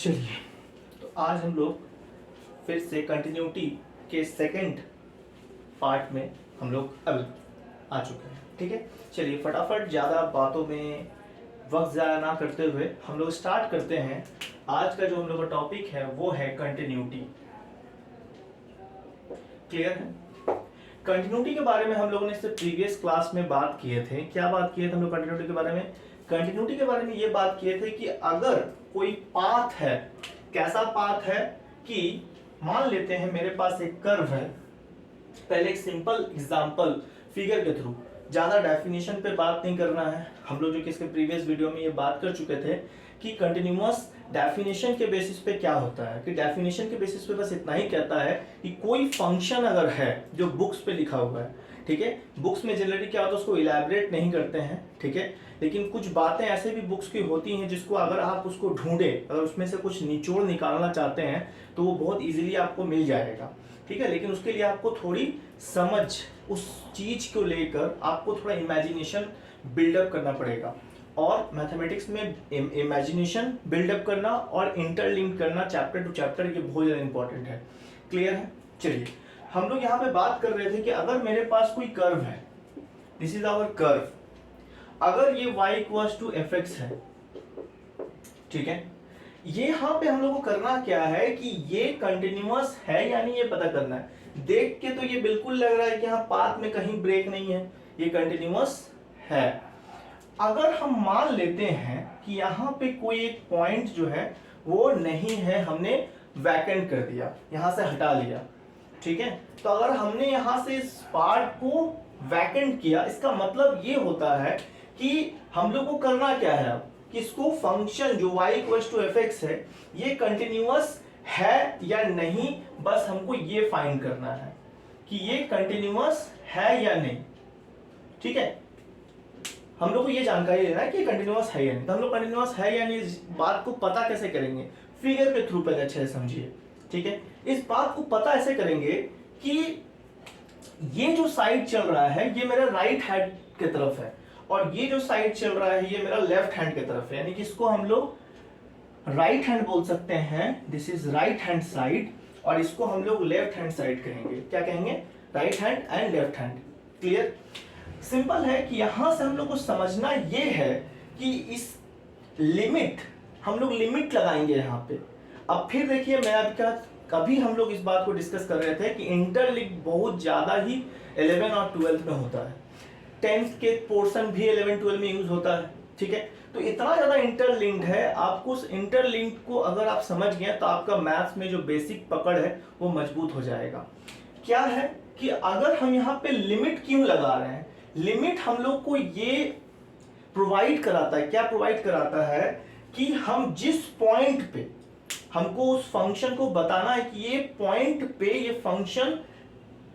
चलिए, तो आज हम लोग फिर से कंटिन्यूटी के सेकंड पार्ट में हम लोग अभी आ चुके हैं। ठीक है, चलिए फटाफट ज़्यादा बातों में वक्त ज़ाया ना करते हुए हम लोग स्टार्ट करते हैं। आज का जो हम लोग का टॉपिक है वो है कंटिन्यूटी। क्लियर है? कंटिन्यूटी के बारे में हम लोगों ने इससे प्रीवियस क्लास में बात किए थे। क्या बात किए थे हम लोग कंटिन्यूटी के बारे में? कंटिन्यूटी के बारे में ये बात किए थे कि अगर कोई पाथ है, कैसा पाथ है कि मान लेते हैं मेरे पास एक कर्व है। पहले एक सिंपल एग्जांपल फिगर के थ्रू, ज्यादा डेफिनेशन पे बात नहीं करना है। हम लोग जो कि इसके प्रीवियस वीडियो में ये बात कर चुके थे कि कंटिन्यूअस डेफिनेशन के बेसिस पे क्या होता है, कि डेफिनेशन के बेसिस पे बस इतना ही कहता है कि कोई फंक्शन अगर है जो बुक्स पे लिखा हुआ है, ठीक है, बुक्स में जनरली क्या होता है उसको इलैबोरेट नहीं करते हैं, ठीक है, लेकिन कुछ बातें ऐसे भी बुक्स की होती हैं जिसको अगर आप उसको ढूंढे, अगर उसमें से कुछ निचोड़ निकालना चाहते हैं तो वो बहुत इजीली आपको मिल जाएगा। ठीक है, लेकिन उसके लिए आपको थोड़ी समझ, उस चीज को लेकर आपको थोड़ा इमेजिनेशन बिल्डअप करना पड़ेगा। और मैथमेटिक्स में इमेजिनेशन बिल्डअप करना और इंटरलिंक करना चैप्टर टू चैप्टर, ये बहुत ज़्यादा इंपॉर्टेंट है। क्लियर है? चलिए, हम लोग यहाँ पे बात कर रहे थे कि अगर मेरे पास कोई कर्व है, दिस इज आवर कर्व, अगर ये y equals to f x है, ठीक है, ये यहाँ पे हम लोग को करना क्या है कि ये कंटिन्यूअस है या नहीं ये पता करना है। देख के तो ये बिल्कुल लग रहा है कि यहाँ पाथ में कहीं ब्रेक नहीं है, ये कंटिन्यूअस है। अगर हम मान लेते हैं कि यहाँ पे कोई एक पॉइंट जो है वो नहीं है, हमने वैकेंट कर दिया, यहाँ से हटा लिया, ठीक है, तो अगर हमने यहाँ से इस पार्ट को वैकेंट किया, इसका मतलब ये होता है कि हम लोग को करना क्या है अब, कि इसको फंक्शन जो y equals to f x है ये कंटिन्यूअस है या नहीं, बस हमको ये फाइंड करना है कि ये कंटिन्यूअस है या नहीं। ठीक है, हम लोग को ये जानकारी लेना है कि कंटिन्यूअस है या नहीं। तो हम लोग कंटिन्यूअस है या नहीं इस बात को पता कैसे करेंगे? फिगर के थ्रू पहले अच्छे से समझिए। ठीक है, इस बात को पता ऐसे करेंगे कि ये जो साइड चल रहा है ये मेरा राइट हैंड की तरफ है और ये जो साइड चल रहा है ये मेरा लेफ्ट हैंड की तरफ है, यानी कि इसको हम लोग राइट हैंड बोल सकते हैं, this is right hand side, और इसको हम लोग लेफ्ट हैंड साइड कहेंगे। क्या कहेंगे? Right hand and left hand. Clear? Simple है कि यहां से हम लोग को समझना ये है कि इस लिमिट, हम लोग लिमिट लगाएंगे यहां पे। अब फिर देखिए, मैं अब क्या, कभी हम लोग इस बात को डिस्कस कर रहे थे कि इंटरलिंक बहुत ज्यादा ही 11 और 12 में होता है, 10th के पोर्शन भी 11-12 में यूज होता है। ठीक है, तो इतना ज्यादा इंटरलिंक्ड है, आपको उस इंटरलिंक को अगर आप समझ गए तो आपका मैथ्स में जो बेसिक पकड़ है वो मजबूत हो जाएगा। क्या है कि अगर हम यहाँ पे लिमिट क्यों लगा रहे हैं, लिमिट हम लोग को ये प्रोवाइड कराता है, क्या प्रोवाइड कराता है कि हम जिस पॉइंट पे, हमको उस फंक्शन को बताना है कि ये पॉइंट पे ये फंक्शन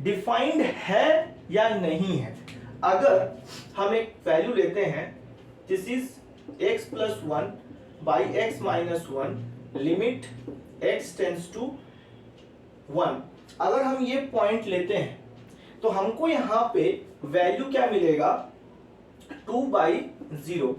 डिफाइंड है या नहीं है। अगर हम एक वैल्यू लेते हैं, this is x plus 1 by x minus 1 limit x tends to 1, अगर हम ये पॉइंट लेते हैं तो हमको यहां पे वैल्यू क्या मिलेगा? 2/0।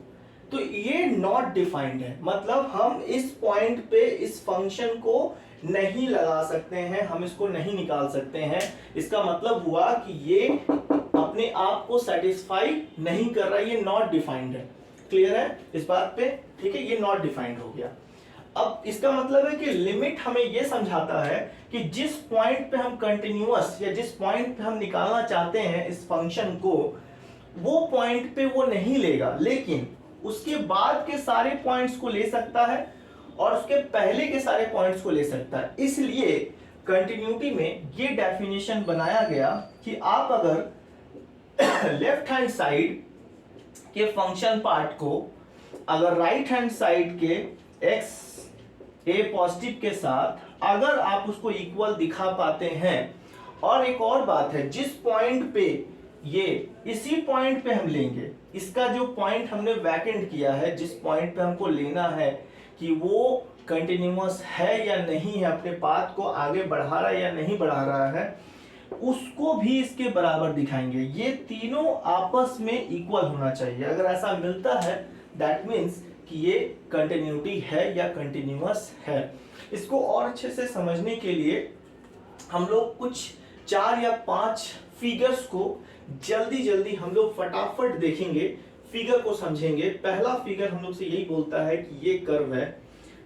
तो ये नॉट डिफाइंड है, मतलब हम इस पॉइंट पे इस फंक्शन को नहीं लगा सकते हैं, हम इसको नहीं निकाल सकते हैं। इसका मतलब हुआ कि ये अपने आप को सेटिस्फाई नहीं कर रहा, ये नॉट डिफाइंड है। क्लियर है इस बात पे? ठीक है, ये नॉट डिफाइंड हो गया। अब इसका मतलब है कि लिमिट हमें ये समझाता है कि जिस पॉइंट पे हम कंटिन्यूअस या जिस पॉइंट पे हम निकालना चाहते हैं इस फंक्शन को, वो पॉइंट पे वो नहीं लेगा, लेकिन उसके बाद के सारे पॉइंट्स को ले सकता है और उसके पहले के सारे पॉइंट्स को ले सकता है। इसलिए कंटिन्यूटी में ये डेफिनेशन बनाया गया कि आप अगर लेफ्ट हैंड साइड के फंक्शन पार्ट को अगर राइट हैंड साइड के x a पॉजिटिव के साथ अगर आप उसको इक्वल दिखा पाते हैं, और एक और बात है, जिस पॉइंट पे ये, इसी पॉइंट पे हम लेंगे, इसका जो पॉइंट हमने वैकेंट किया है, जिस पॉइंट पे हमको लेना है कि वो कंटिन्यूअस है या नहीं है, अपने पाथ को आगे बढ़ा रहा है या नहीं बढ़ा रहा है, उसको भी इसके बराबर दिखाएंगे। ये तीनों आपस में इक्वल होना चाहिए। अगर ऐसा मिलता है दैट मीन्स कि कि ये कंटिन्यूटी है या कंटिन्यूअस है। इसको और अच्छे से समझने के लिए हम लोग कुछ 4 या 5 फिगर्स को जल्दी जल्दी हम लोग फटाफट देखेंगे, फिगर को समझेंगे। पहला फिगर हम लोग से यही बोलता है कि ये कर्व है,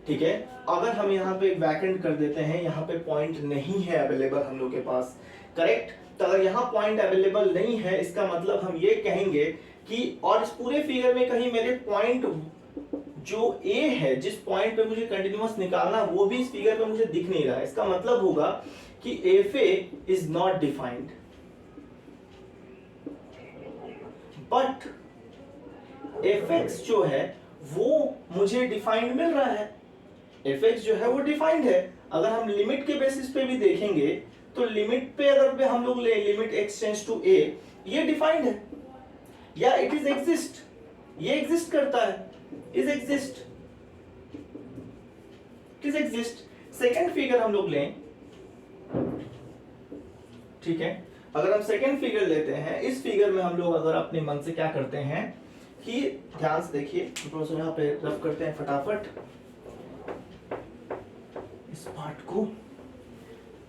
ठीक है। अगर हम यहाँ पे वैकेंट कर देते हैं, यहाँ पे पॉइंट नहीं है अवेलेबल हम लोग के पास, करेक्ट। तो अगर यहाँ पॉइंट अवेलेबल नहीं है, इसका मतलब हम ये कहेंगे कि, और इस पूरे फिगर में कहीं मेरे पॉइंट जो ए है, जिस पॉइंट पे मुझे कंटिन्यूअस निकालना, वो भी इस फिगर पे मुझे दिख नहीं रहा है। इसका मतलब होगा कि F a is not defined, but F x जो है वो मुझे डिफाइंड मिल रहा है। एफ एक्स जो है वो डिफाइंड है। अगर हम लिमिट के बेसिस पे भी देखेंगे तो लिमिट पे अगर हम लोग ले लिमिट एक्स टेंड्स टू ए, ये डिफाइंड है या इट इज एग्जिस्ट, ये एग्जिस्ट करता है, is exist, is exist. Second figure हम लोग लें, ठीक है। अगर हम सेकेंड फिगर लेते हैं, इस फिगर में हम लोग अगर अपने मन से क्या करते हैं कि ध्यान से देखिए, थोड़ा सा यहाँ पे रफ करते हैं फटाफट इस पार्ट को,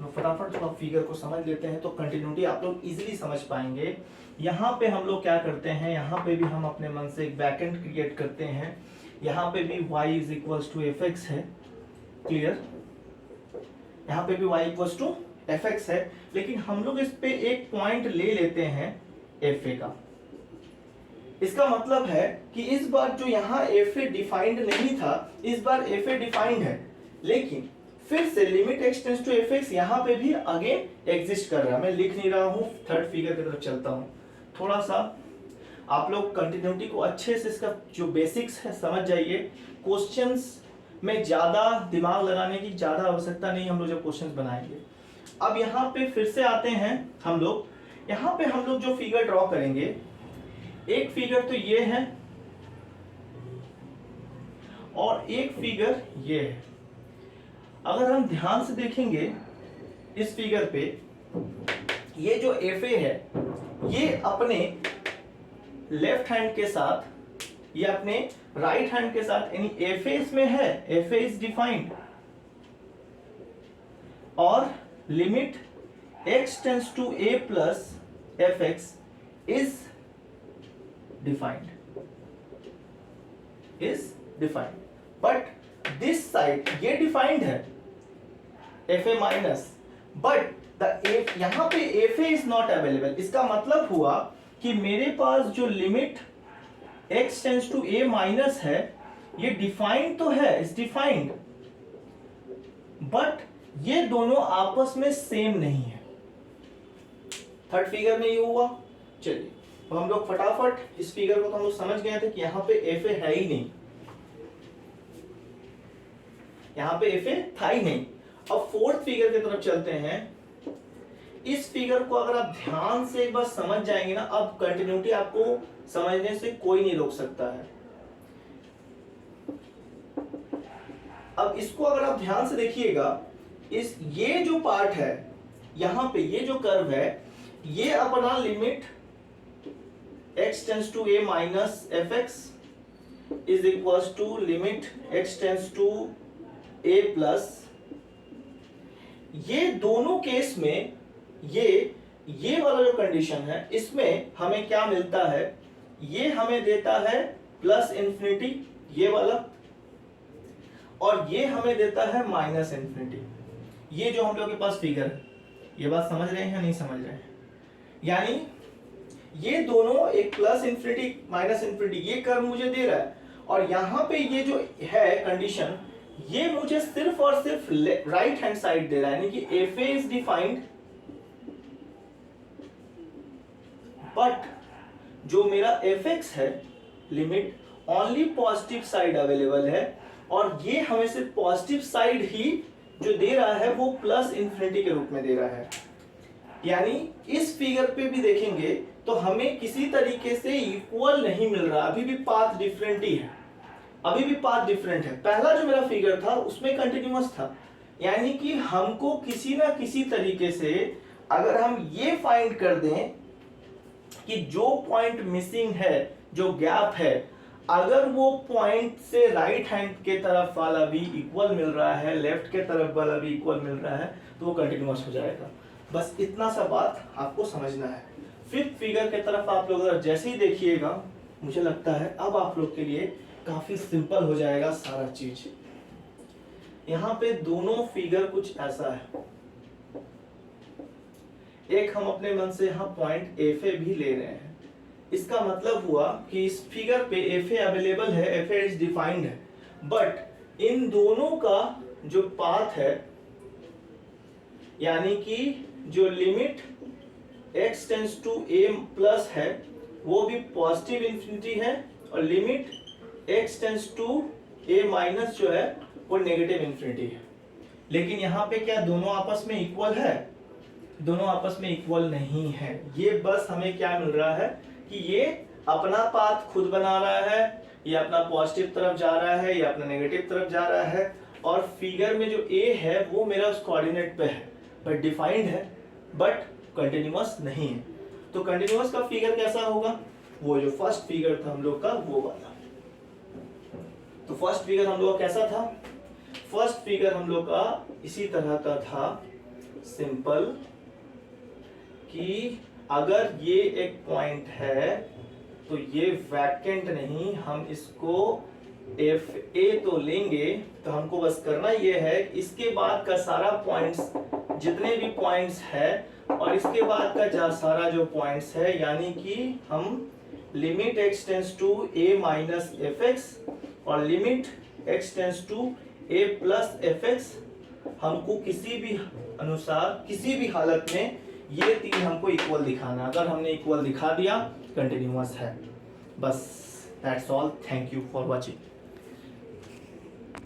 फटाफट थोड़ा फिगर को समझ लेते हैं तो कंटिन्यूटी आप लोग इजीली समझ पाएंगे। यहाँ पे हम लोग क्या करते हैं, यहाँ पे भी हम अपने मन से एक वैकेंट क्रिएट करते हैं। यहाँ पे भी y is equals to f x है, क्लियर। यहाँ पे भी y equals to f x है, लेकिन हम लोग इस पे एक पॉइंट ले लेते हैं एफ ए का। इसका मतलब है कि इस बार जो यहाँ एफ ए डिफाइंड नहीं था, इस बार एफ ए डिफाइंड है, लेकिन फिर से limit x tends to f x यहाँ पे भी अगेन एग्जिस्ट कर रहा है। मैं लिख नहीं रहा हूँ, थर्ड फिगर की तरफ चलता हूँ। थोड़ा सा आप लोग कंटिन्यूटी को अच्छे से, इसका जो बेसिक्स है समझ जाइए। क्वेश्चंस में ज्यादा दिमाग लगाने की ज्यादा आवश्यकता नहीं, हम लोग जब क्वेश्चंस बनाएंगे। अब यहाँ पे फिर से आते हैं हम लोग, यहाँ पे हम लोग जो फिगर ड्रॉ करेंगे, एक फिगर तो ये है और एक फिगर ये है। अगर हम ध्यान से देखेंगे इस फिगर पे, ये जो एफ ए है ये अपने लेफ्ट हैंड के साथ, ये अपने राइट हैंड के साथ, यानी एफ ए इसमें है, एफ ए इज डिफाइंड, और limit x tends to a plus f x is defined, but this side ये डिफाइंड है f a minus, but the f, यहां पे f a is not available. इसका मतलब हुआ कि मेरे पास जो limit x tends to a minus है, ये डिफाइंड तो है, इज डिफाइंड, बट ये दोनों आपस में सेम नहीं है। थर्ड फिगर में ये हुआ। चलिए तो हम लोग फटाफट इस फिगर को तो हम लोग समझ गए थे कि यहाँ पे एफ ए है ही नहीं, यहाँ पे एफ ए था ही नहीं। अब फोर्थ फिगर की तरफ चलते हैं। इस फिगर को अगर आप ध्यान से एक बार समझ जाएंगे ना, अब कंटिन्यूटी आपको समझने से कोई नहीं रोक सकता है। अब इसको अगर आप ध्यान से देखिएगा, इस ये जो पार्ट है यहां पे, ये जो कर्व है, ये अपना limit x tends to a minus f x is equals to limit x tends to a plus, ये दोनों केस में ये वाला जो कंडीशन है, इसमें हमें क्या मिलता है, ये हमें देता है प्लस इंफिनिटी ये वाला, और ये हमें देता है माइनस इंफिनिटी। ये जो हम लोग के पास फिगर है, ये बात समझ रहे हैं या नहीं समझ रहे हैं? यानी ये दोनों, एक प्लस इंफिनिटी माइनस इंफिनिटी, ये कर्व मुझे दे रहा है, और यहां पे ये जो है कंडीशन, ये मुझे सिर्फ और सिर्फ राइट हैंड साइड दे रहा है, यानी कि F a is defined, but जो मेरा एफ एक्स है limit only positive side available है, और ये हमें सिर्फ पॉजिटिव साइड ही जो दे रहा है वो प्लस इंफिनिटी के रूप में दे रहा है। यानी इस फिगर पे भी देखेंगे तो हमें किसी तरीके से इक्वल नहीं मिल रहा, अभी भी पाथ डिफरेंट ही है, अभी भी पाथ डिफरेंट है। पहला जो मेरा फिगर था उसमें कंटिन्यूअस था, यानी कि हमको किसी ना किसी तरीके से अगर हम ये फाइंड कर दें कि जो पॉइंट मिसिंग है, जो गैप है, अगर वो पॉइंट से राइट हैंड के तरफ वाला भी इक्वल मिल रहा है, लेफ्ट के तरफ वाला भी इक्वल मिल रहा है, तो वो कंटिन्यूअस हो जाएगा। बस इतना सा बात आपको समझना है। फिफ्थ फिगर के तरफ आप लोग अगर जैसे ही देखिएगा, मुझे लगता है अब आप लोग के लिए काफी सिंपल हो जाएगा सारा चीज। यहाँ पे दोनों फिगर कुछ ऐसा है। एक हम अपने मन से यहाँ पॉइंट एफ ए भी ले रहे हैं। इसका मतलब हुआ कि इस फिगर पे एफ ए अवेलेबल है, एफ ए इज डिफाइंड है, बट इन दोनों का जो पाथ है, यानी कि जो limit x tends to a plus है वो भी पॉजिटिव इंफिनिटी है, और limit x tends to a minus जो है वो नेगेटिव इंफिनिटी है। लेकिन यहाँ पे क्या दोनों आपस में इक्वल है? दोनों आपस में इक्वल नहीं है। ये बस हमें क्या मिल रहा है कि ये अपना पाथ खुद बना रहा है, ये अपना पॉजिटिव तरफ जा रहा है, ये अपना नेगेटिव तरफ जा रहा है, और फिगर में जो a है वो मेरा उस कोऑर्डिनेट पे है, बट डिफाइंड है, बट कंटिन्यूअस नहीं है। तो कंटिन्यूअस का फिगर कैसा होगा? वो जो फर्स्ट फिगर था हम लोग का वो वाला। तो फर्स्ट फिगर हम लोग का कैसा था? फर्स्ट फिगर हम लोग का इसी तरह का था, सिंपल, कि अगर ये एक पॉइंट है तो ये वैकेंट नहीं, हम इसको एफ ए तो लेंगे, तो हमको बस करना ये है इसके बाद का सारा पॉइंट्स, जितने भी पॉइंट्स है, और इसके बाद का सारा जो पॉइंट्स है, यानी कि हम limit x tends to a minus f x और limit x tends to a plus f x, हमको किसी भी अनुसार किसी भी हालत में ये तीन हमको इक्वल दिखाना। अगर हमने इक्वल दिखा दिया कंटिन्यूअस है। बस that's all. Thank you for watching.